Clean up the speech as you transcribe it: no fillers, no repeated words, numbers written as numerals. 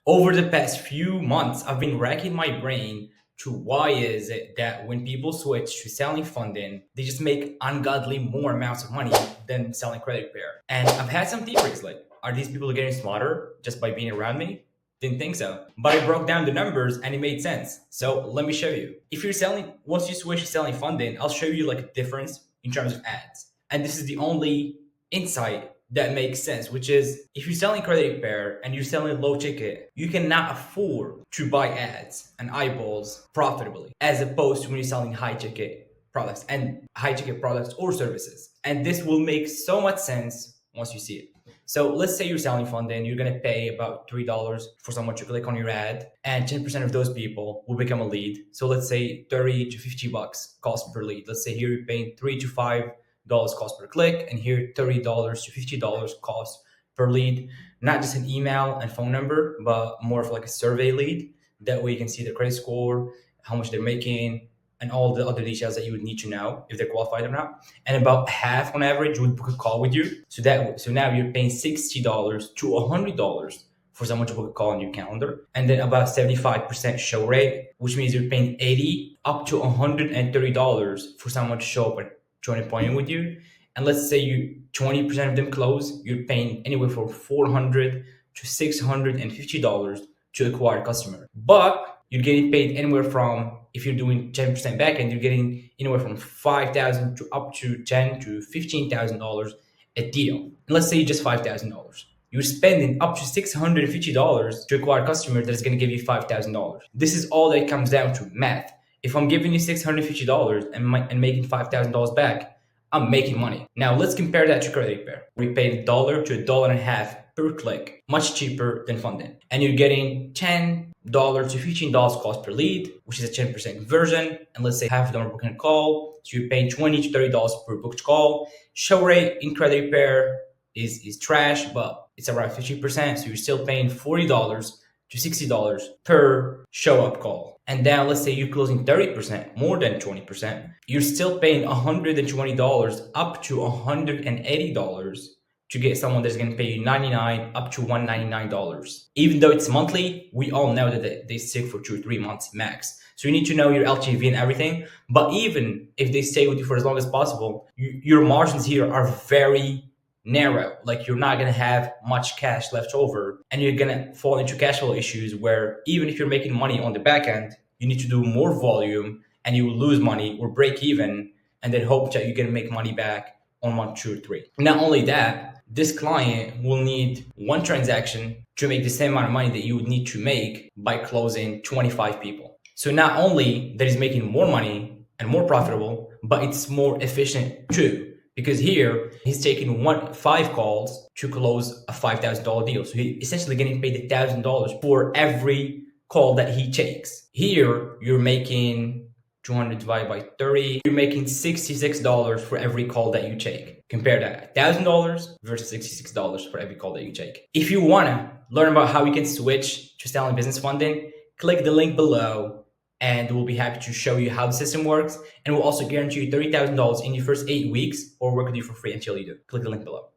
Over the past few months, I've been racking my brain to why is it that when people switch to selling funding, they just make ungodly more amounts of money than selling credit repair. And I've had some theories like, are these people getting smarter just by being around me? Didn't think so. But I broke down the numbers and it made sense. So let me show you. If you're selling, once you switch to selling funding, I'll show you like a difference in terms of ads. And this is the only insight that makes sense, which is if you're selling credit repair and you're selling low ticket, you cannot afford to buy ads and eyeballs profitably, as opposed to when you're selling high ticket products and high ticket products or services. And this will make so much sense once you see it. So let's say you're selling funding, you're gonna pay about $3 for someone to click on your ad, and 10% of those people will become a lead. So let's say 30 to 50 bucks cost per lead. Let's say here you're paying $3 to $5 cost per click, and here $30 to $50 cost per lead. Not just an email and phone number, but more of like a survey lead. That way you can see their credit score, how much they're making, and all the other details that you would need to know if they're qualified or not. And about half on average would book a call with you. So now you're paying $60 to $100 for someone to book a call on your calendar. And then about 75% show rate, which means you're paying $80 up to $130 for someone to show up and join an appointment with you. And let's say you 20% of them close, you're paying anywhere from $400 to $650 to acquire a customer. But you're getting paid anywhere from, if you're doing 10% backend, you're getting anywhere from $5,000 to up to $10,000 to $15,000 a deal. And let's say just $5,000. You're spending up to $650 to acquire a customer that is going to give you $5,000. This is all that comes down to math. If I'm giving you $650 and making $5,000 back, I'm making money. Now let's compare that to credit repair. We pay $1 to $1.50 per click, much cheaper than funding. And you're getting $10 to $15 cost per lead, which is a 10% conversion. And let's say half of them are booking a call. So you're paying $20 to $30 per booked call. Show rate in credit repair is trash, but it's around 50%. So you're still paying $40 to $60 per show up call. And now let's say you're closing 30%, more than 20%. You're still paying $120 up to $180 to get someone that's going to pay you $99 up to $199. Even though it's monthly, we all know that they stick for 2 or 3 months max. So you need to know your LTV and everything. But even if they stay with you for as long as possible, your margins here are very narrow. Like you're not going to have much cash left over, and you're going to fall into cash flow issues where even if you're making money on the back end, you need to do more volume and you will lose money or break even, and then hope that you're going to make money back on month 2 or 3. Not only that, this client will need one transaction to make the same amount of money that you would need to make by closing 25 people. So not only that he's making more money and more profitable, but it's more efficient too. Because here he's taking 5 calls to close a $5,000 deal. So he's essentially getting paid $1,000 for every call that he takes. Here you're making 200 divided by 30. You're making $66 for every call that you take. Compare that, $1,000 versus $66 for every call that you take. If you wanna learn about how you can switch to selling business funding, click the link below, and we'll be happy to show you how the system works. And we'll also guarantee you $30,000 in your first 8 weeks or work with you for free until you do. Click the link below.